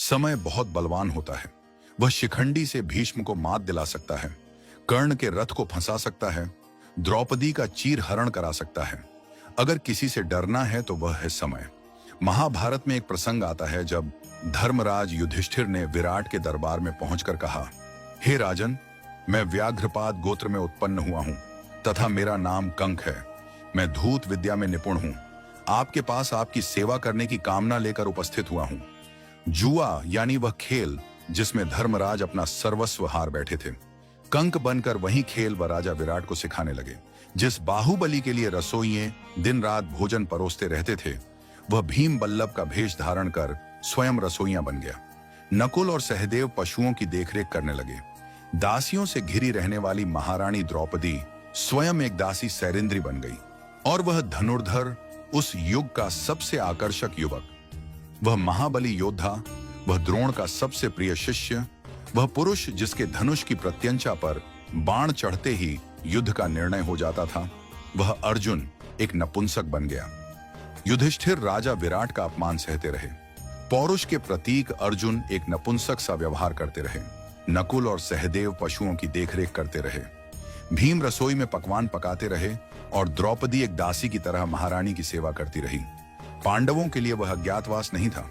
समय बहुत बलवान होता है। वह शिखंडी से भीष्म को मात दिला सकता है, कर्ण के रथ को फंसा सकता है, द्रौपदी का चीर हरण करा सकता है। अगर किसी से डरना है तो वह है समय। महाभारत में एक प्रसंग आता है जब धर्मराज युधिष्ठिर ने विराट के दरबार में पहुंचकर कहा, हे राजन, मैं व्याघ्रपाद गोत्र में उत्पन्न हुआ हूं तथा मेरा नाम कंक है। मैं धूत विद्या में निपुण हूं। आपके पास आपकी सेवा करने की कामना लेकर उपस्थित हुआ हूं। जुआ यानी वह खेल जिसमें धर्मराज अपना सर्वस्व हार बैठे थे, कंक बनकर वही खेल वह राजा विराट को सिखाने लगे। जिस बाहुबली के लिए रसोइये दिन रात भोजन परोसते रहते थे, वह भीम बल्लभ का भेष धारण कर स्वयं रसोइया बन गया। नकुल और सहदेव पशुओं की देखरेख करने लगे। दासियों से घिरी रहने वाली महारानी द्रौपदी स्वयं एक दासी सैरिंद्री बन गई और वह धनुर्धर, उस युग का सबसे आकर्षक युवक, वह महाबली योद्धा, वह द्रोण का सबसे प्रिय शिष्य, वह पुरुष जिसके धनुष की प्रत्यंचा पर बाण चढ़ते ही युद्ध का निर्णय हो जाता था, वह अर्जुन एक नपुंसक बन गया। युधिष्ठिर राजा विराट का अपमान सहते रहे। पौरुष के प्रतीक अर्जुन एक नपुंसक सा व्यवहार करते रहे। नकुल और सहदेव पशुओं की देखरेख करते रहे। भीम रसोई में पकवान पकाते रहे और द्रौपदी एक दासी की तरह महारानी की सेवा करती रही। पांडवों के लिए वह अज्ञातवास नहीं था।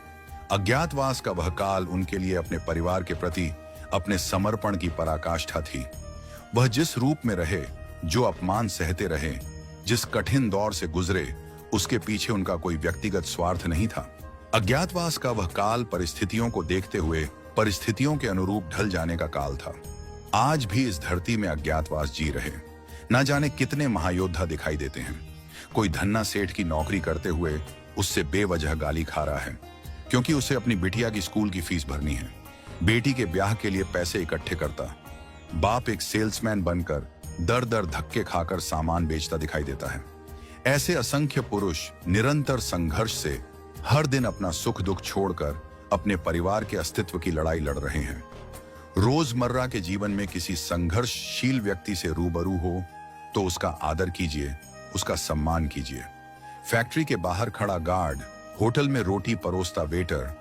अज्ञातवास का वह काल उनके लिए अपने परिवार के प्रति अपने समर्पण की पराकाष्ठा थी। वह जिस रूप में रहे, जो अपमान सहते रहे, जिस कठिन दौर से गुजरे, उसके पीछे उनका कोई व्यक्तिगत स्वार्थ नहीं था। अज्ञातवास का वह काल परिस्थितियों को देखते हुए परिस्थितियों के अनुरूप ढल जाने का काल था। आज भी इस धरती में अज्ञातवास जी रहे न जाने कितने महायोद्धा दिखाई देते हैं। कोई धन्ना सेठ की नौकरी करते हुए उससे बेवजह गाली खा रहा है क्योंकि उसे अपनी बिटिया की स्कूल की फीस भरनी है। बेटी के ब्याह के लिए पैसे इकट्ठे करता। बाप एक सेल्समैन बनकर दर दर धक्के खाकर सामान बेचता दिखाई देता है। ऐसे असंख्य पुरुष निरंतर संघर्ष से हर दिन अपना सुख दुख छोड़कर अपने परिवार के अस्तित्व की लड़ाई लड़ रहे हैं। रोजमर्रा के जीवन में किसी संघर्षशील व्यक्ति से रूबरू हो तो उसका आदर कीजिए, उसका सम्मान कीजिए। फैक्ट्री के बाहर खड़ा गार्ड, होटल में रोटी परोसता वेटर,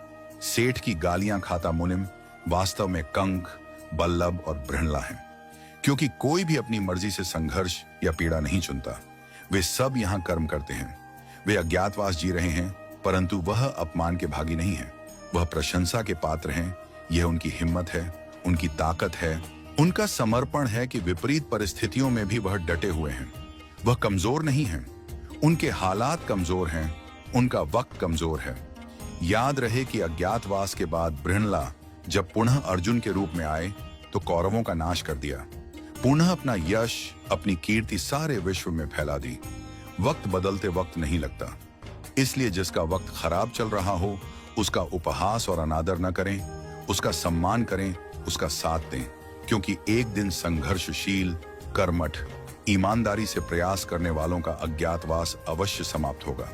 सेठ की गालियां खाता मुनिम वास्तव में कंक, बल्लभ और बृहणला हैं। क्योंकि कोई भी अपनी मर्जी से संघर्ष या पीड़ा नहीं चुनता। वे सब यहां कर्म करते हैं। वे अज्ञातवास जी रहे हैं, परंतु वह अपमान के भागी नहीं है। वह प्रशंसा के पात्र हैं। यह उनकी हिम्मत है, उनकी ताकत है, उनका समर्पण है कि विपरीत परिस्थितियों में भी वह डटे हुए हैं। वह कमजोर नहीं हैं। उनके हालात कमजोर हैं, उनका वक्त कमजोर है। याद रहे कि अज्ञातवास के बाद बृहणला जब पुनः अर्जुन के रूप में आए तो कौरवों का नाश कर दिया। पुनः अपना यश, अपनी कीर्ति सारे विश्व में फैला दी। वक्त बदलते वक्त नहीं लगता, इसलिए जिसका वक्त खराब चल रहा हो उसका उपहास और अनादर न करें, उसका सम्मान करें, उसका साथ दें। क्योंकि एक दिन संघर्षशील, कर्मठ, ईमानदारी से प्रयास करने वालों का अज्ञातवास अवश्य समाप्त होगा।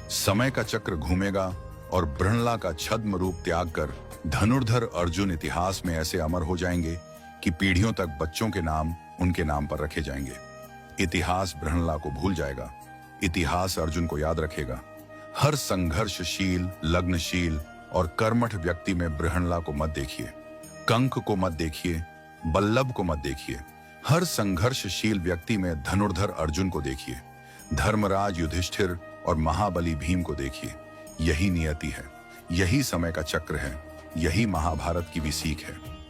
समय का चक्र घूमेगा और बृहणला का छद्म रूप त्याग कर धनुर्धर अर्जुन इतिहास में ऐसे अमर हो जाएंगे कि पीढ़ियों तक बच्चों के नाम उनके नाम पर रखे जाएंगे। इतिहास बृहणला को भूल जाएगा, इतिहास अर्जुन को याद रखेगा। हर संघर्षशील, लग्नशील और कर्मठ व्यक्ति में बृहणला को मत देखिए, कंक को मत देखिए, बल्लभ को मत देखिए। हर संघर्षशील व्यक्ति में धनुर्धर अर्जुन को देखिए, धर्मराज युधिष्ठिर और महाबली भीम को देखिए। यही नियति है, यही समय का चक्र है, यही महाभारत की भी सीख है।